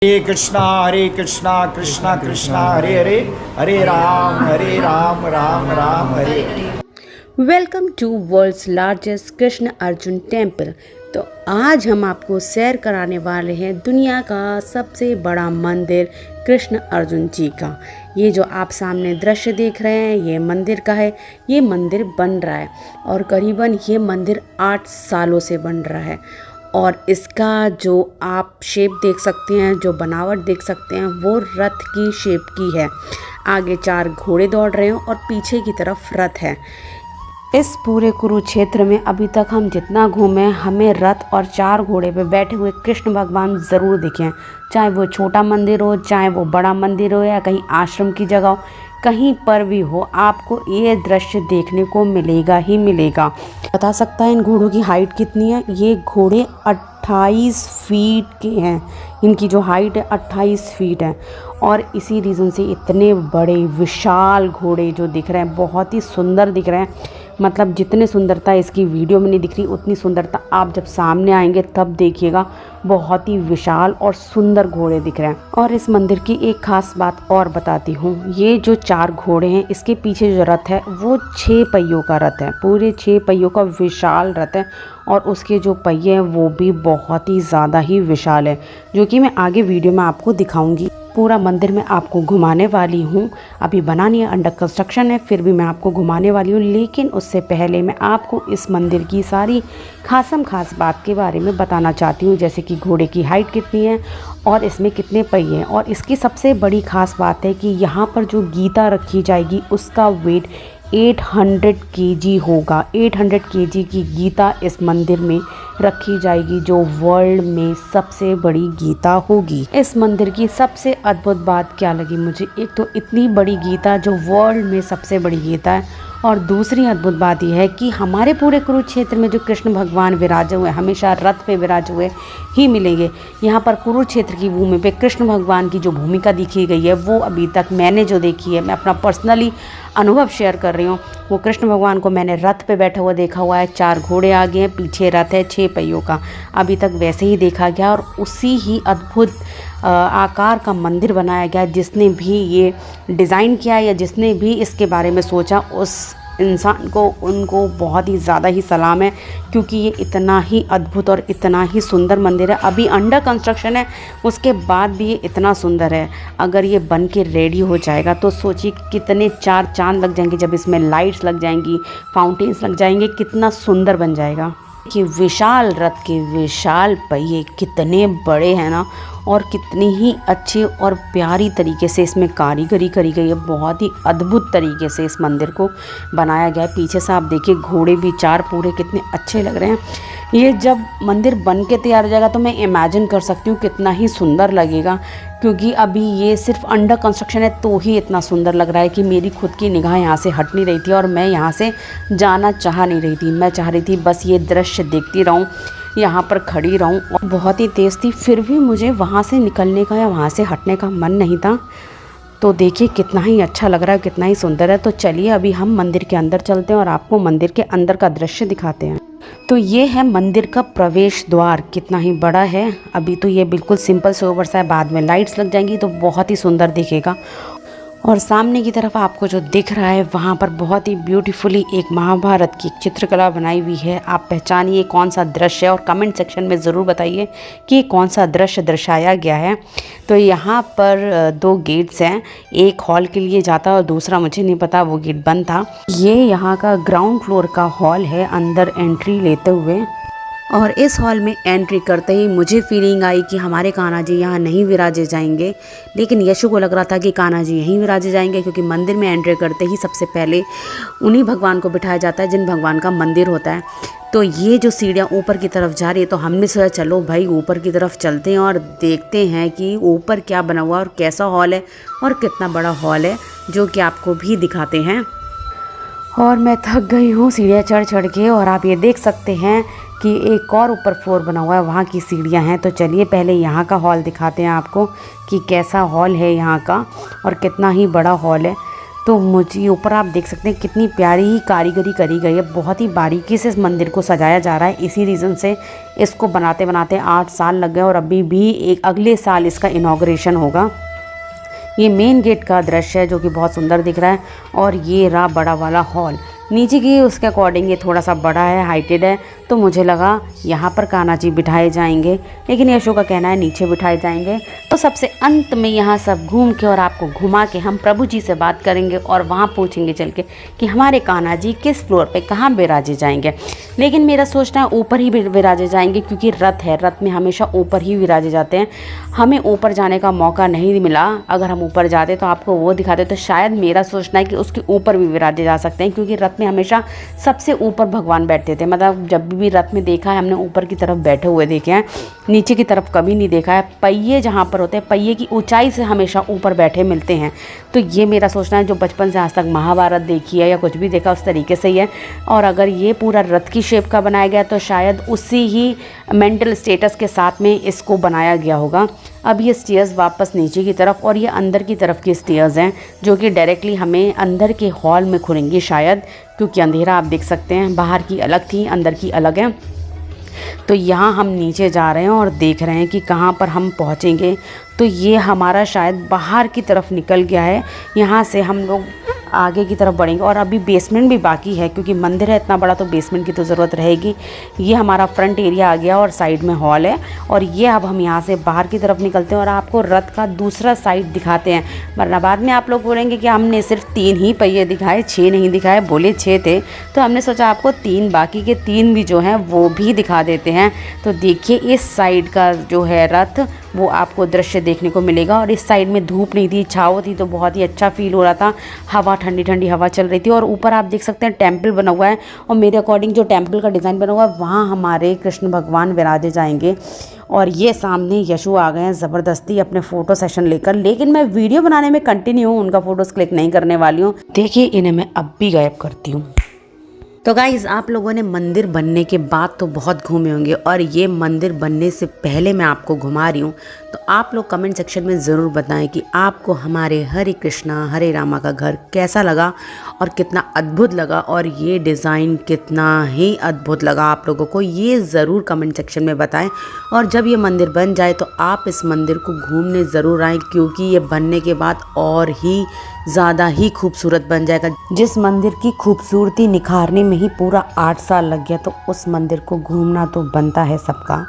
Hare Krishna Krishna Krishna Hare Hare, Hare Ram Ram Ram Hare. Welcome to world's largest Krishna Arjun temple. तो आज हम आपको सैर कराने वाले हैं दुनिया का सबसे बड़ा मंदिर कृष्ण अर्जुन जी का। ये जो आप सामने दृश्य देख रहे हैं ये मंदिर का है। ये मंदिर बन रहा है और करीबन ये मंदिर 8 सालों से बन रहा है। और इसका जो आप शेप देख सकते हैं, जो बनावट देख सकते हैं, वो रथ की शेप की है। आगे 4 घोड़े दौड़ रहे हैं और पीछे की तरफ रथ है। इस पूरे कुरुक्षेत्र में अभी तक हम जितना घूमे हमें रथ और 4 घोड़े पे बैठे हुए कृष्ण भगवान ज़रूर दिखे। चाहे वो छोटा मंदिर हो, चाहे वो बड़ा मंदिर हो, या कहीं आश्रम की जगह हो, कहीं पर भी हो आपको ये दृश्य देखने को मिलेगा ही मिलेगा। बता सकता है इन घोड़ों की हाइट कितनी है? ये घोड़े 28 फीट के हैं। इनकी जो हाइट है 28 फीट है। और इसी रीज़न से इतने बड़े विशाल घोड़े जो दिख रहे हैं, बहुत ही सुंदर दिख रहे हैं। मतलब जितनी सुंदरता इसकी वीडियो में नहीं दिख रही, उतनी सुंदरता आप जब सामने आएंगे तब देखिएगा। बहुत ही विशाल और सुंदर घोड़े दिख रहे हैं। और इस मंदिर की एक खास बात और बताती हूँ। ये जो 4 घोड़े हैं, इसके पीछे जो रथ है वो 6 पहियों का रथ है। पूरे 6 पहियों का विशाल रथ है। और उसके जो पहिए हैं वो भी बहुत ही ज़्यादा ही विशाल है, जो कि मैं आगे वीडियो में आपको दिखाऊंगी। पूरा मंदिर में आपको घुमाने वाली हूँ। अभी बना नहीं है, अंडर कंस्ट्रक्शन है, फिर भी मैं आपको घुमाने वाली हूँ। लेकिन उससे पहले मैं आपको इस मंदिर की सारी खास बात के बारे में बताना चाहती हूँ, जैसे कि घोड़े की हाइट कितनी है और इसमें कितने पहिए हैं। और इसकी सबसे बड़ी खास बात है कि यहाँ पर जो गीता रखी जाएगी उसका वेट 800 केजी होगा। 800 केजी की गीता इस मंदिर में रखी जाएगी, जो वर्ल्ड में सबसे बड़ी गीता होगी। इस मंदिर की सबसे अद्भुत बात क्या लगी मुझे? एक तो इतनी बड़ी गीता जो वर्ल्ड में सबसे बड़ी गीता है, और दूसरी अद्भुत बात यह है कि हमारे पूरे कुरुक्षेत्र में जो कृष्ण भगवान विराजे हुए हमेशा रथ पे विराजे हुए ही मिलेंगे। यहाँ पर कुरुक्षेत्र की भूमि पे कृष्ण भगवान की जो भूमिका दिखी गई है वो अभी तक मैंने जो देखी है, मैं अपना पर्सनली अनुभव शेयर कर रही हूँ। वो कृष्ण भगवान को मैंने रथ पे बैठा हुआ देखा हुआ है। 4 घोड़े आगे हैं, पीछे रथ है 6 पहियों का। अभी तक वैसे ही देखा गया और उसी ही अद्भुत आकार का मंदिर बनाया गया। जिसने भी ये डिज़ाइन किया या जिसने भी इसके बारे में सोचा, उस इंसान को उनको बहुत ही ज़्यादा ही सलाम है, क्योंकि ये इतना ही अद्भुत और इतना ही सुंदर मंदिर है। अभी अंडर कंस्ट्रक्शन है, उसके बाद भी ये इतना सुंदर है। अगर ये बन के रेडी हो जाएगा तो सोचिए कितने 4 चांद लग जाएंगे। जब इसमें लाइट्स लग जाएंगी, फाउंटेन्स लग जाएंगे, कितना सुंदर बन जाएगा। कि विशाल रथ के विशाल पहिए कितने बड़े हैं ना, और कितनी ही अच्छी और प्यारी तरीके से इसमें कारीगरी करी गई है। बहुत ही अद्भुत तरीके से इस मंदिर को बनाया गया है। पीछे से आप देखिए घोड़े भी 4 पूरे कितने अच्छे लग रहे हैं। ये जब मंदिर बन के तैयार हो जाएगा तो मैं इमेजिन कर सकती हूँ कितना ही सुंदर लगेगा, क्योंकि अभी ये सिर्फ अंडर कंस्ट्रक्शन है तो ही इतना सुंदर लग रहा है कि मेरी खुद की निगाह यहाँ से हट नहीं रही थी और मैं यहाँ से जाना चाह नहीं रही थी। मैं चाह रही थी बस ये दृश्य देखती रहूँ, यहाँ पर खड़ी रहूँ। और बहुत ही तेज़ थी, फिर भी मुझे वहाँ से निकलने का या वहाँ से हटने का मन नहीं था। तो देखिए कितना ही अच्छा लग रहा है, कितना ही सुंदर है। तो चलिए अभी हम मंदिर के अंदर चलते हैं और आपको मंदिर के अंदर का दृश्य दिखाते हैं। तो ये है मंदिर का प्रवेश द्वार, कितना ही बड़ा है। अभी तो ये बिल्कुल सिंपल से ओवर सा है, बाद में लाइट्स लग जाएंगी तो बहुत ही सुंदर दिखेगा। और सामने की तरफ आपको जो दिख रहा है वहाँ पर बहुत ही ब्यूटीफुली एक महाभारत की चित्रकला बनाई हुई है। आप पहचानिए कौन सा दृश्य है और कमेंट सेक्शन में ज़रूर बताइए कि कौन सा दृश्य दर्शाया गया है। तो यहाँ पर 2 गेट्स हैं, एक हॉल के लिए जाता है और दूसरा मुझे नहीं पता, वो गेट बंद था। ये यहाँ का ग्राउंड फ्लोर का हॉल है अंदर एंट्री लेते हुए। और इस हॉल में एंट्री करते ही मुझे फीलिंग आई कि हमारे कान्हा जी यहाँ नहीं विराजे जाएंगे, लेकिन यशु को लग रहा था कि कान्हा जी यहीं विराजे जाएंगे, क्योंकि मंदिर में एंट्री करते ही सबसे पहले उन्हीं भगवान को बिठाया जाता है जिन भगवान का मंदिर होता है। तो ये जो सीढ़ियाँ ऊपर की तरफ जा रही है, तो हमने सोचा चलो भाई ऊपर की तरफ चलते हैं और देखते हैं कि ऊपर क्या बना हुआ और कैसा हॉल है और कितना बड़ा हॉल है, जो कि आपको भी दिखाते हैं। और मैं थक गई हूँ सीढ़ियाँ चढ़ के, और आप ये देख सकते हैं कि एक और ऊपर फ्लोर बना हुआ है, वहाँ की सीढ़ियाँ हैं। तो चलिए पहले यहाँ का हॉल दिखाते हैं आपको कि कैसा हॉल है यहाँ का और कितना ही बड़ा हॉल है। तो मुझे ऊपर आप देख सकते हैं कितनी प्यारी ही कारीगरी करी गई है, बहुत ही बारीकी से इस मंदिर को सजाया जा रहा है। इसी रीज़न से इसको बनाते बनाते 8 साल लग गए और अभी भी अगले साल इसका इनॉग्रेशन होगा। ये मेन गेट का दृश्य है जो कि बहुत सुंदर दिख रहा है। और ये रहा बड़ा वाला हॉल, नीचे की उसके अकॉर्डिंग ये थोड़ा सा बड़ा है, हाइटेड है, तो मुझे लगा यहाँ पर कान्हा जी बिठाए जाएंगे, लेकिन यशो का कहना है नीचे बिठाए जाएंगे। तो सबसे अंत में यहाँ सब घूम के और आपको घुमा के हम प्रभु जी से बात करेंगे और वहाँ पूछेंगे चल के कि हमारे कान्हा जी किस फ्लोर पे कहाँ विराजे जाएंगे। लेकिन मेरा सोचना है ऊपर ही विराजे जाएंगे, क्योंकि रथ है, रथ में हमेशा ऊपर ही विराजे जाते हैं। हमें ऊपर जाने का मौका नहीं मिला, अगर हम ऊपर जाते तो आपको वो दिखाते, तो शायद मेरा सोचना है कि उसके ऊपर भी विराजे जा सकते हैं, क्योंकि रथ में हमेशा सबसे ऊपर भगवान बैठते थे। मतलब जब भी रथ में देखा है हमने ऊपर की तरफ बैठे हुए देखे हैं, नीचे की तरफ कभी नहीं देखा है। पहिए जहाँ पर होते हैं, पहिए की ऊंचाई से हमेशा ऊपर बैठे मिलते हैं। तो ये मेरा सोचना है, जो बचपन से आज तक महाभारत देखी है या कुछ भी देखा उस तरीके से ही है। और अगर ये पूरा रथ की शेप का बनाया गया तो शायद उसी ही मेंटल स्टेटस के साथ में इसको बनाया गया होगा। अब ये स्टेयर्स वापस नीचे की तरफ, और ये अंदर की तरफ की स्टेयर्स हैं जो कि डायरेक्टली हमें अंदर के हॉल में खुलेंगी शायद, क्योंकि अंधेरा आप देख सकते हैं, बाहर की अलग थी, अंदर की अलग है। तो यहाँ हम नीचे जा रहे हैं और देख रहे हैं कि कहाँ पर हम पहुँचेंगे। तो ये हमारा शायद बाहर की तरफ निकल गया है, यहाँ से हम लोग आगे की तरफ बढ़ेंगे। और अभी बेसमेंट भी बाकी है, क्योंकि मंदिर है इतना बड़ा तो बेसमेंट की तो ज़रूरत रहेगी। ये हमारा फ्रंट एरिया आ गया और साइड में हॉल है। और ये अब हम यहाँ से बाहर की तरफ निकलते हैं और आपको रथ का दूसरा साइड दिखाते हैं, वरना बाद में आप लोग बोलेंगे कि हमने सिर्फ 3 ही पहिए दिखाए, 6 नहीं दिखाए। बोले 6 थे, तो हमने सोचा आपको 3 बाकी के 3 भी जो हैं वो भी दिखा देते हैं। तो देखिए इस साइड का जो है रथ, वो आपको दृश्य देखने को मिलेगा। और इस साइड में धूप नहीं थी, छाँव थी, तो बहुत ही अच्छा फील हो रहा था। हवा ठंडी ठंडी हवा चल रही थी। और ऊपर आप देख सकते हैं टेंपल बना हुआ है, और मेरे अकॉर्डिंग जो टेंपल का डिज़ाइन बना हुआ है वहाँ हमारे कृष्ण भगवान विराजे जाएंगे। और ये सामने यशु आ गए हैं ज़बरदस्ती अपने फ़ोटो सेशन लेकर, लेकिन मैं वीडियो बनाने में कंटिन्यू हूँ, उनका फ़ोटोज़ क्लिक नहीं करने वाली हूँ। देखिए इन्हें मैं अब भी गायब करती हूँ। तो गाइज़, आप लोगों ने मंदिर बनने के बाद तो बहुत घूमे होंगे, और ये मंदिर बनने से पहले मैं आपको घुमा रही हूँ। तो आप लोग कमेंट सेक्शन में ज़रूर बताएं कि आपको हमारे हरे कृष्णा हरे रामा का घर कैसा लगा और कितना अद्भुत लगा, और ये डिज़ाइन कितना ही अद्भुत लगा आप लोगों को, ये ज़रूर कमेंट सेक्शन में बताएं। और जब ये मंदिर बन जाए तो आप इस मंदिर को घूमने ज़रूर आएँ, क्योंकि ये बनने के बाद और ही ज़्यादा ही खूबसूरत बन जाएगा। जिस मंदिर की खूबसूरती निखारने में ही पूरा 8 साल लग गया, तो उस मंदिर को घूमना तो बनता है सबका।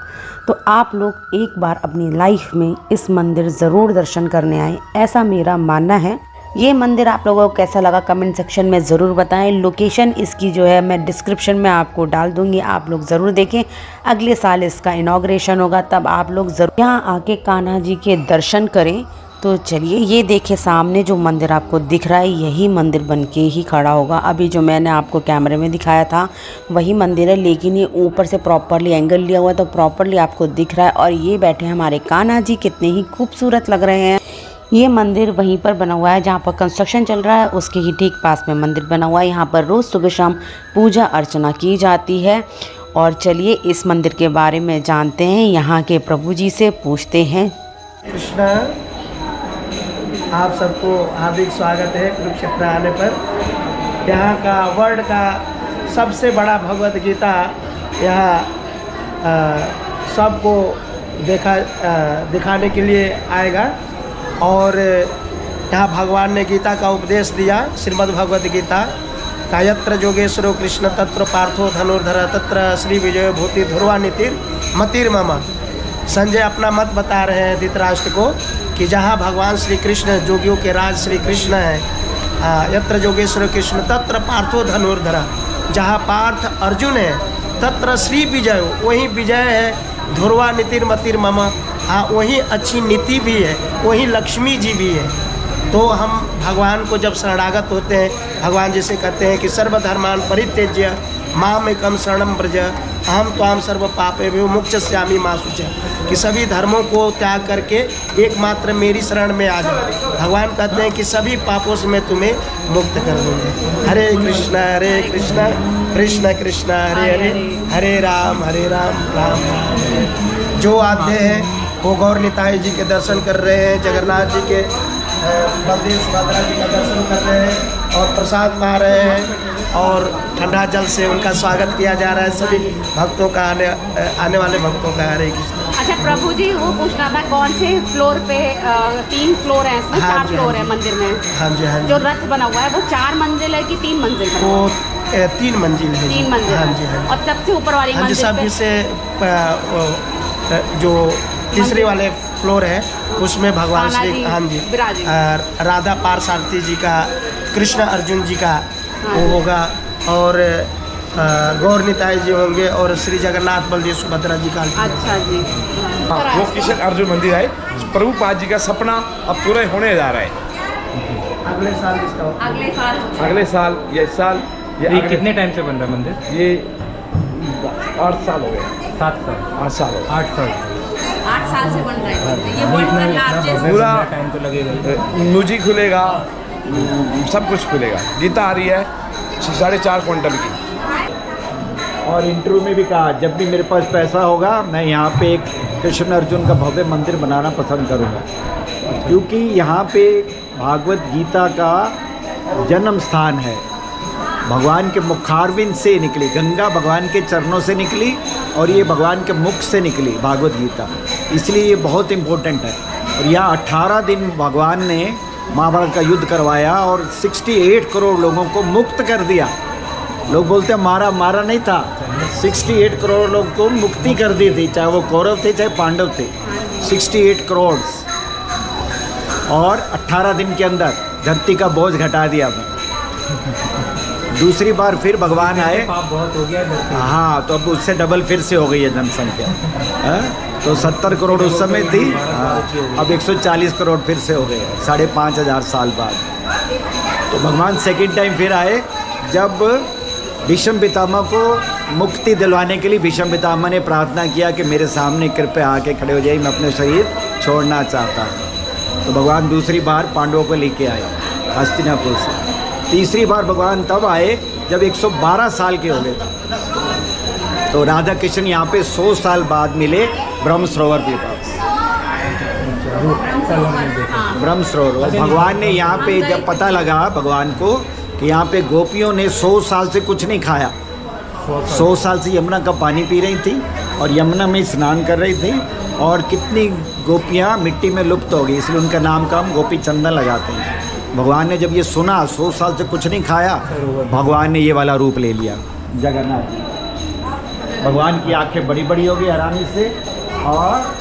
तो आप लोग एक बार अपनी लाइफ में इस मंदिर ज़रूर दर्शन करने आए, ऐसा मेरा मानना है। ये मंदिर आप लोगों को कैसा लगा कमेंट सेक्शन में ज़रूर बताएं। लोकेशन इसकी जो है मैं डिस्क्रिप्शन में आपको डाल दूंगी, आप लोग ज़रूर देखें। अगले साल इसका इनॉग्रेशन होगा, तब आप लोग ज़रूर यहाँ आके कान्हा जी के दर्शन करें। तो चलिए, ये देखिए सामने जो मंदिर आपको दिख रहा है, यही मंदिर बनके ही खड़ा होगा। अभी जो मैंने आपको कैमरे में दिखाया था वही मंदिर है, लेकिन ये ऊपर से प्रॉपरली एंगल लिया हुआ है तो प्रॉपरली आपको दिख रहा है। और ये बैठे हमारे कान्हा जी, कितने ही खूबसूरत लग रहे हैं। ये मंदिर वहीं पर बना हुआ है जहाँ पर कंस्ट्रक्शन चल रहा है, उसके ही ठीक पास में मंदिर बना हुआ है। यहाँ पर रोज़ सुबह शाम पूजा अर्चना की जाती है। और चलिए इस मंदिर के बारे में जानते हैं, यहाँ के प्रभु जी से पूछते हैं। कृष्णा, आप सबको हार्दिक स्वागत है कुरुक्षेत्र आने पर। यहाँ का वर्ल्ड का सबसे बड़ा भगवत गीता यहाँ सबको दिखाने के लिए आएगा। और यहाँ भगवान ने गीता का उपदेश दिया, श्रीमद् भगवत गीता का यत्र योगेश्वरो कृष्ण तत्र पार्थो धनुर्धर तत्र श्री विजय भूति ध्रुवा नीतिर मतिर्मम। संजय अपना मत बता रहे हैं धृतराष्ट्र को कि जहाँ भगवान श्री कृष्ण जोगियों के राज श्री कृष्ण है, यत्र योगेश्वर कृष्ण तत्र पार्थो धनुर्धर, जहाँ पार्थ अर्जुन है तत्र श्री विजय, वहीं विजय है, ध्रुवा नीतिर मतिर्मम। हाँ, वहीं अच्छी नीति भी है, वहीं लक्ष्मी जी भी है। तो हम भगवान को जब शरणागत होते हैं, भगवान जैसे कहते हैं कि सर्वधर्मान परित्यज्य मामेकं शरणं व्रज अहम त्वां सर्व पापेभ्यो मोक्षयिष्यामि मा शुचि, कि सभी धर्मों को त्याग करके एकमात्र मेरी शरण में आ जाओ। भगवान कहते हैं कि सभी पापों से मैं तुम्हें मुक्त कर दूँगा। हरे कृष्णा कृष्ण कृष्ण हरे हरे, हरे राम राम राम। जो आते हैं वो गौर निताई जी के दर्शन कर रहे हैं, जगन्नाथ जी के बलदेव सुभद्रा जी का दर्शन कर रहे हैं और प्रसाद पा रहे हैं और ठंडा जल से उनका स्वागत किया जा रहा है सभी भक्तों का, आने वाले भक्तों का। हरे कृष्ण। अच्छा प्रभु जी, वो पूछना था कौन से फ्लोर पे 3 फ्लोर है इसमें? 4 फ्लोर है मंदिर में। हाँ जी, हाँ जी। जो रथ बना हुआ है वो 4 मंजिल है कि 3 मंजिल है? वो 3 मंजिल है। 3 मंजिल। हाँ जी, हाँ। और सबसे ऊपर वाली हाँ जी, मंजिल सब पे से जो तीसरे वाले फ्लोर है उसमें भगवान श्री, हाँ जी, राधा पार्सारथी जी का, कृष्ण अर्जुन जी का वो होगा और गौर निताई जी होंगे और श्री जगन्नाथ बलदेव सुभद्रा जी का। अच्छा जी। वो कृष्ण अर्जुन मंदिर है। प्रभुपाद जी का सपना अब पूरा होने जा रहा है। अगले साल इसका अगले साल या इस साल ये कितने टाइम से बन रहा है मंदिर? ये 8 साल हो गए। 7 साल 8 साल हो गए। 8 साल 8 साल से बन रहा है मंदिर। ये वर्ल्ड का लार्जेस्ट। पूरा टाइम तो लगेगा। म्यूजिक खुलेगा, सब कुछ खुलेगा। गीता आ रही है 4.5 क्विंटल की। और इंटरव्यू में भी कहा जब भी मेरे पास पैसा होगा मैं यहाँ पे एक कृष्ण अर्जुन का भव्य मंदिर बनाना पसंद करूँगा, क्योंकि यहाँ पे भागवत गीता का जन्म स्थान है। भगवान के मुखारविंद से निकली गंगा, भगवान के चरणों से निकली और ये भगवान के मुख से निकली भागवत गीता, इसलिए ये बहुत इम्पोर्टेंट है। और यहाँ 18 दिन भगवान ने महाभारत का युद्ध करवाया और 68 करोड़ लोगों को मुक्त कर दिया। लोग बोलते हैं मारा नहीं था, 68 करोड़ लोगों को मुक्ति कर दी थी, चाहे वो कौरव थे चाहे पांडव थे। 68 करोड़ और 18 दिन के अंदर धरती का बोझ घटा दिया। दूसरी बार फिर भगवान आए, पाप बहुत हो गया। हाँ, तो अब उससे डबल फिर से हो गई है जनसंख्या। तो 70 करोड़ उस समय थी, अब 140 करोड़ फिर से हो गए 5,500 साल बाद। तो भगवान सेकंड टाइम फिर आए जब भीष्म पितामह को मुक्ति दिलवाने के लिए भीष्म पितामह ने प्रार्थना किया कि मेरे सामने कृपया आके खड़े हो जाइए, मैं अपने शरीर छोड़ना चाहता हूँ। तो भगवान दूसरी बार पांडवों को लेके आए हस्तिनापुर से। तीसरी बार भगवान तब आए जब 112 साल के हो गए थे। तो राधा कृष्ण यहाँ पे 100 साल बाद मिले ब्रह्म सरोवर के पास। ब्रह्म सरोवर भगवान ने यहाँ पे जब पता लगा भगवान को कि यहाँ पे गोपियों ने 100 साल से कुछ नहीं खाया, 100 साल से यमुना का पानी पी रही थी और यमुना में स्नान कर रही थी और कितनी गोपियाँ मिट्टी में लुप्त हो गई, इसलिए उनका नाम का हम गोपी चंदन लगाते हैं। भगवान ने जब ये सुना 100 साल से कुछ नहीं खाया, भगवान ने ये वाला रूप ले लिया जगन्नाथ। भगवान की आंखें बड़ी बड़ी हो गई आरामी से और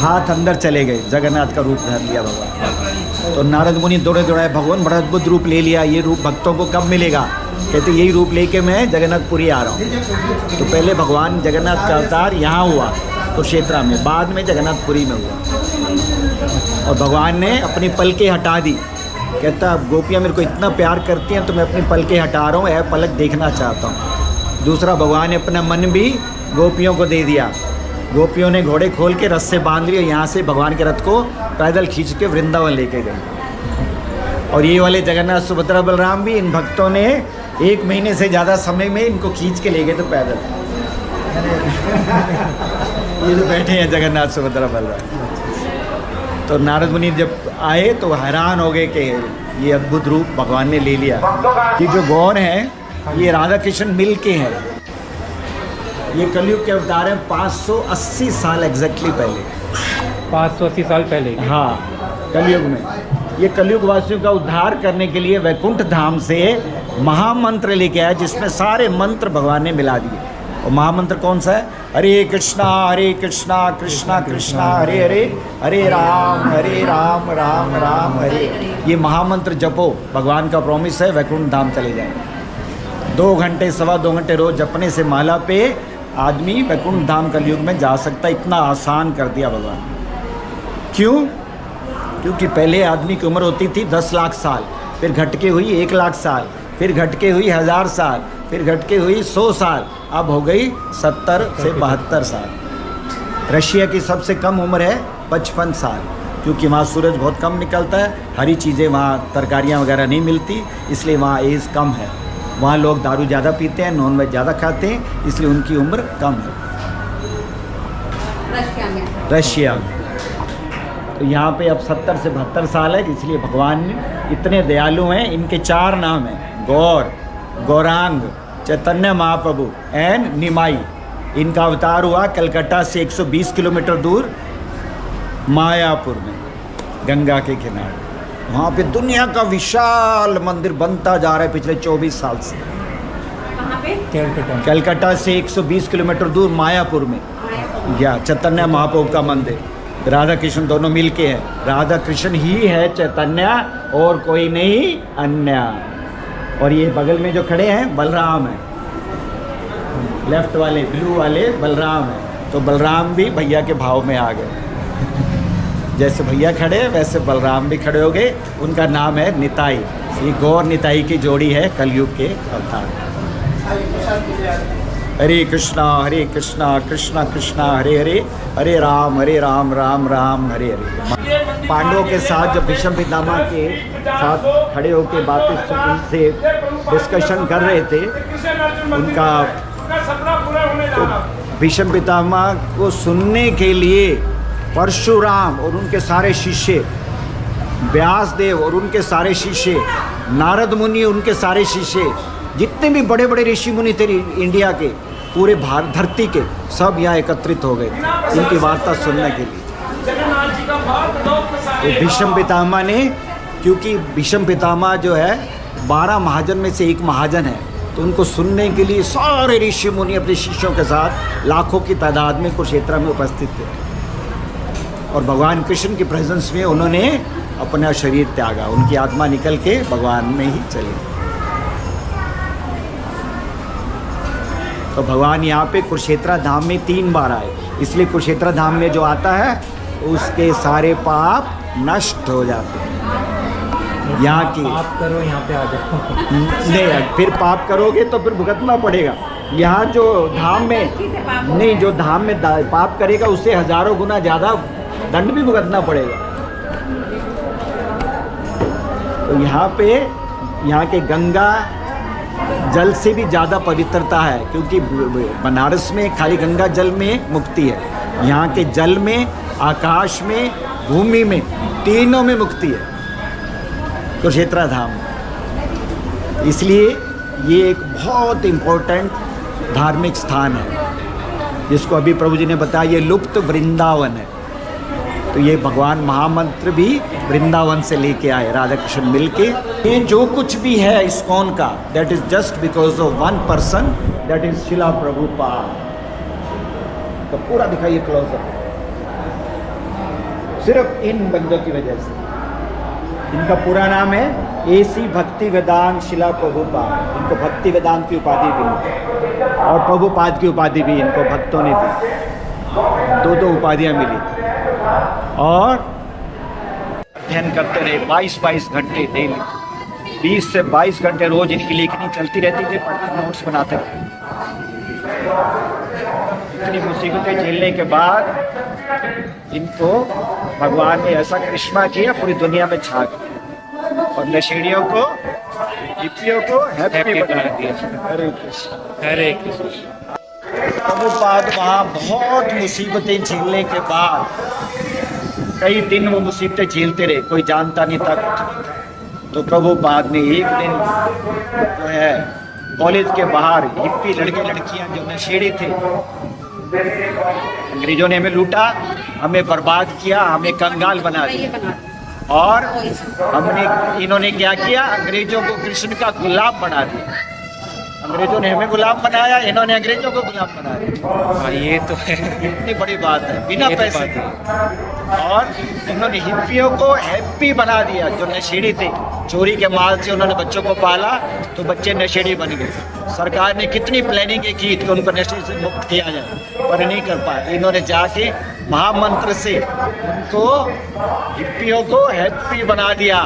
हाथ अंदर चले गए, जगन्नाथ का रूप धर लिया भगवान। तो नारद मुनि दौड़े दौड़ाए, भगवान बड़ा अद्भुत रूप ले लिया, ये रूप भक्तों को कब मिलेगा? कहते यही रूप लेके मैं जगन्नाथपुरी आ रहा हूँ। तो पहले भगवान जगन्नाथ का अवतार यहाँ हुआ कुरुक्षेत्र में, बाद में जगन्नाथपुरी में हुआ। और भगवान ने अपनी पलकें हटा दी, कहता गोपियाँ मेरे को इतना प्यार करती हैं तो मैं अपनी पलकें हटा रहा हूँ, यह पलक देखना चाहता हूँ। दूसरा भगवान ने अपना मन भी गोपियों को दे दिया, गोपियों ने घोड़े खोल के रस्से बांध लिए, यहाँ से भगवान के रथ को पैदल खींच के वृंदावन लेके गए। और ये वाले जगन्नाथ सुभद्रा बलराम भी इन भक्तों ने 1 महीने से ज़्यादा समय में इनको खींच के ले गए तो पैदल। ये जो बैठे हैं जगन्नाथ सुभद्रा बलराम। तो नारद मुनि जब आए तो हैरान हो गए कि ये अद्भुत रूप भगवान ने ले लिया। कि जो गौर हैं ये राधा कृष्ण मिल के हैं, ये कलयुग के अवतार हैं 580 साल एग्जैक्टली पहले, 580 साल पहले। हाँ, कलयुग में ये कलयुग वासियों का उद्धार करने के लिए वैकुंठ धाम से महामंत्र लेके आया, जिसमें सारे मंत्र भगवान ने मिला दिए। और महामंत्र कौन सा है? हरे कृष्णा कृष्णा कृष्णा हरे हरे, हरे राम राम राम हरे। ये महामंत्र जपो, भगवान का प्रॉमिस है वैकुंठ धाम चले जाए। 2 घंटे 2.25 घंटे रोज जपने से माला पे आदमी वैकुंठ धाम कलयुग में जा सकता है। इतना आसान कर दिया भगवान। क्यों? क्योंकि पहले आदमी की उम्र होती थी 10 लाख साल, फिर घट के हुई 1 लाख साल, फिर घट के हुई 1000 साल, फिर घट के हुई 100 साल, अब हो गई 70 से 72 साल। रशिया की सबसे कम उम्र है 55 साल, क्योंकि वहाँ सूरज बहुत कम निकलता है, हरी चीज़ें वहाँ तरकारियाँ वगैरह नहीं मिलती, इसलिए वहाँ एज कम है। वहाँ लोग दारू ज़्यादा पीते हैं, नॉन वेज ज़्यादा खाते हैं, इसलिए उनकी उम्र कम है। रशिया में तो यहाँ पे अब 70 से 72 साल है, इसलिए भगवान इतने दयालु हैं। इनके 4 नाम हैं, गौर, गौरांग, चैतन्य महाप्रभु एंड निमाई। इनका अवतार हुआ कलकत्ता से 120 किलोमीटर दूर मायापुर में, गंगा के किनारे। वहाँ पे दुनिया का विशाल मंदिर बनता जा रहा है पिछले 24 साल से। कलकत्ता से 120 किलोमीटर दूर मायापुर में या चैतन्य महाप्रभु का मंदिर। राधा कृष्ण दोनों मिलके हैं, राधा कृष्ण ही है चैतन्य और कोई नहीं अन्य। और ये बगल में जो खड़े हैं बलराम है, लेफ्ट वाले ब्लू वाले बलराम है। तो बलराम भी भैया के भाव में आ गए। जैसे भैया खड़े वैसे बलराम भी खड़े हो गए। उनका नाम है निताई। ये गौर निताई की जोड़ी है कलयुग के अवतार। हरे कृष्णा कृष्णा कृष्णा हरे हरे, हरे राम राम राम हरे हरे। पांडवों के साथ जब भीष्म पितामह के साथ खड़े होकर बातें से डिस्कशन कर रहे थे, उनका तो भीष्म पितामह को सुनने के लिए परशुराम और उनके सारे शिष्य, व्यासदेव और उनके सारे शिष्य, नारद मुनि उनके सारे शिष्य, जितने भी बड़े बड़े ऋषि मुनि थे इंडिया के, पूरे भारत धरती के, सब यहाँ एकत्रित हो गए इनकी वार्ता सुनने के लिए। तो भीष्म पितामह ने, क्योंकि भीष्म पितामह जो है 12 महाजन में से एक महाजन है, तो उनको सुनने के लिए सारे ऋषि मुनि अपने शिष्यों के साथ लाखों की तादाद में कुरुक्षेत्र में उपस्थित थे। और भगवान कृष्ण की प्रेजेंस में उन्होंने अपना शरीर त्यागा, उनकी आत्मा निकल के भगवान में ही चली। तो भगवान यहाँ पे कुरुक्षेत्र धाम में 3 बार आए, इसलिए कुरुक्षेत्र धाम में जो आता है उसके सारे पाप नष्ट हो जाते हैं। यहाँ की पाप करो, यहाँ पे आ जाओ। नहीं, फिर पाप करोगे तो फिर भुगतना पड़ेगा। यहाँ जो धाम में नहीं, जो धाम में पाप करेगा उससे हजारों गुना ज़्यादा दंड भी भुगतना पड़ेगा। तो यहाँ पे यहाँ के गंगा जल से भी ज़्यादा पवित्रता है, क्योंकि बनारस में खाली गंगा जल में मुक्ति है, यहाँ के जल में, आकाश में, भूमि में, तीनों में मुक्ति है कुरुक्षेत्र धाम। इसलिए ये एक बहुत इम्पोर्टेंट धार्मिक स्थान है, जिसको अभी प्रभु जी ने बताया ये लुप्त वृंदावन है। तो ये भगवान महामंत्र भी वृंदावन से लेके आए, राधा कृष्ण मिलके। ये जो कुछ भी है इस्कॉन का, that is just because of one person, that is शिला प्रभुपाद। तो पूरा दिखाइए क्लोजअप, सिर्फ इन बंदों की वजह से। इनका पूरा नाम है एसी भक्ति वेदांत शिला प्रभुपाद। इनको भक्ति वेदांत की उपाधि भी मिली और प्रभुपाद की उपाधि भी इनको भक्तों ने दी। 2 उपाधियां मिली। और अध्ययन करते रहे 22 घंटे डेली, 20 से 22 घंटे रोज इनकी लेखनी चलती रहती थी, पढ़ते नोट्स बनाते रहे। इतनी मुसीबतें झेलने के बाद इनको भगवान ने ऐसा करिश्मा किया, पूरी दुनिया में छा गए और नशेड़ियों को, हिप्पियों को हैप्पी बना दिया। हरे कृष्ण हरे कृष्ण। प्रभुपाद वहाँ बहुत मुसीबतें झेलने के बाद कई दिन वो मुसीबतें झेलते रहे, कोई जानता नहीं था कुछ। तो प्रभुपाद ने एक दिन जो है कॉलेज के बाहर हिप्पी लड़के लड़कियां जो नशेड़ी थे, अंग्रेजों ने हमें लूटा, हमें बर्बाद किया, हमें कंगाल बना दिया। और इन्होंने क्या किया, अंग्रेजों को कृष्ण का गुलाम बना दिया। अंग्रेजों ने हमें गुलाम बनाया, इन्होंने अंग्रेजों को गुलाम बना दिया। ये तो है, इतनी बड़ी बात है, बिना पैसे के। और इन्होंने हिप्पियों को हैप्पी बना दिया, जो नशेड़ी थे। चोरी के माल से उन्होंने बच्चों को पाला तो बच्चे नशेड़ी बन गए। सरकार ने कितनी प्लानिंग की कि उनको नशे से मुक्त किया जाए, पर नहीं कर पाए। इन्होंने जाके महामंत्र से उनको, हिप्पियों को हैप्पी बना दिया।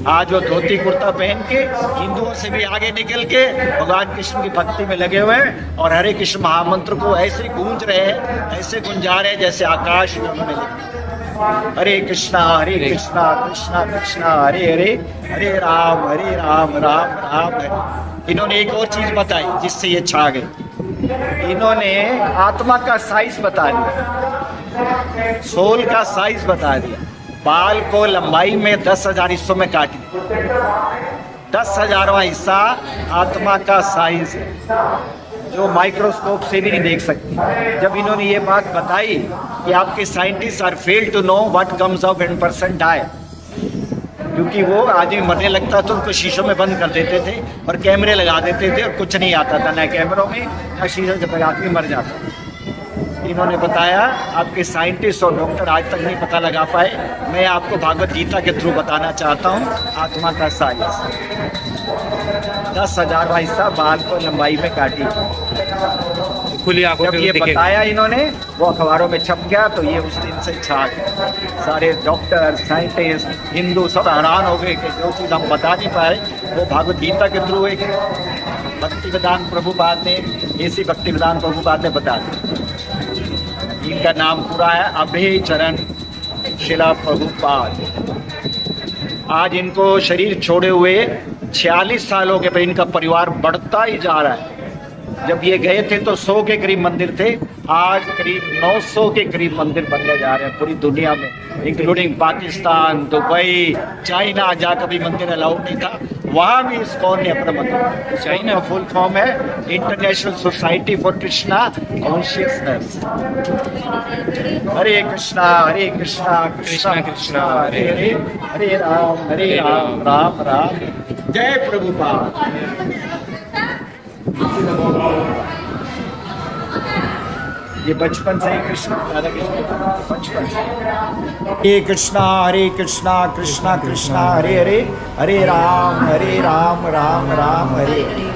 आज वो धोती कुर्ता पहन के हिंदुओं से भी आगे निकल के भगवान कृष्ण की भक्ति में लगे हुए हैं और हरे कृष्ण महामंत्र को ऐसे गूंज रहे हैं, ऐसे गुंजा रहे हैं जैसे आकाश में लिखा। हरे कृष्णा कृष्णा कृष्णा हरे हरे, हरे राम राम राम हरे। इन्होंने एक और चीज बताई जिससे ये छा गए। इन्होंने आत्मा का साइज बता दिया, सोल का साइज बता दिया। बाल को लंबाई में 10,000 हिस्सों में काटी। 10,000वां हिस्सा आत्मा का साइज है, जो माइक्रोस्कोप से भी नहीं देख सकती। जब इन्होंने ये बात बताई कि आपके scientist are fail to know what comes out when person die, क्योंकि वो आदमी मरने लगता तो उनको शीशों में बंद कर देते थे और कैमरे लगा देते थे और कुछ नहीं आता था, न कैमरों में न शीशों से आदमी मर जाता। इन्होंने बताया आपके साइंटिस्ट और डॉक्टर आज तक नहीं पता लगा पाए, मैं आपको भागवत गीता के थ्रू बताना चाहता हूँ आत्मा का साइज। 10,000वां हिस्सा बाल को लंबाई में काटी। खुली आंखों जब से ये दिखेगा। बताया इन्होंने, वो अखबारों में छप गया, तो ये उस दिन से छा गया। सारे डॉक्टर, साइंटिस्ट, हिंदू सब हैरान हो गए कि जो चीज़ हम बता नहीं पाए वो भागवत गीता के थ्रू एक भक्ति वेदांत प्रभुपाद ने, ऐसी भक्ति वेदांत प्रभुपाद ने बता दिया। इनका नाम पूरा है अभय चरण शिला प्रभुपाद। आज इनको शरीर छोड़े हुए 46 साल हो गए, पर इनका परिवार बढ़ता ही जा रहा है। जब ये गए थे तो 100 के करीब मंदिर थे, आज करीब 900 के करीब मंदिर बनने जा रहे हैं पूरी दुनिया में, इंक्लूडिंग पाकिस्तान, दुबई, चाइना। जहाँ कभी मंदिर अलाउड नहीं था वहाँ भी इस्कॉन ने अपना मंदिर। चाइना का फुल फॉर्म है international society for Krishna consciousness. Hare Krishna Krishna Krishna Hare Hare, Hare Ram Ram Ram. जय प्रभुपाद। ये बचपन से ही कृष्ण, राधा कृष्ण बचपन से। हरे कृष्णा कृष्णा कृष्णा हरे हरे, हरे राम राम राम हरे।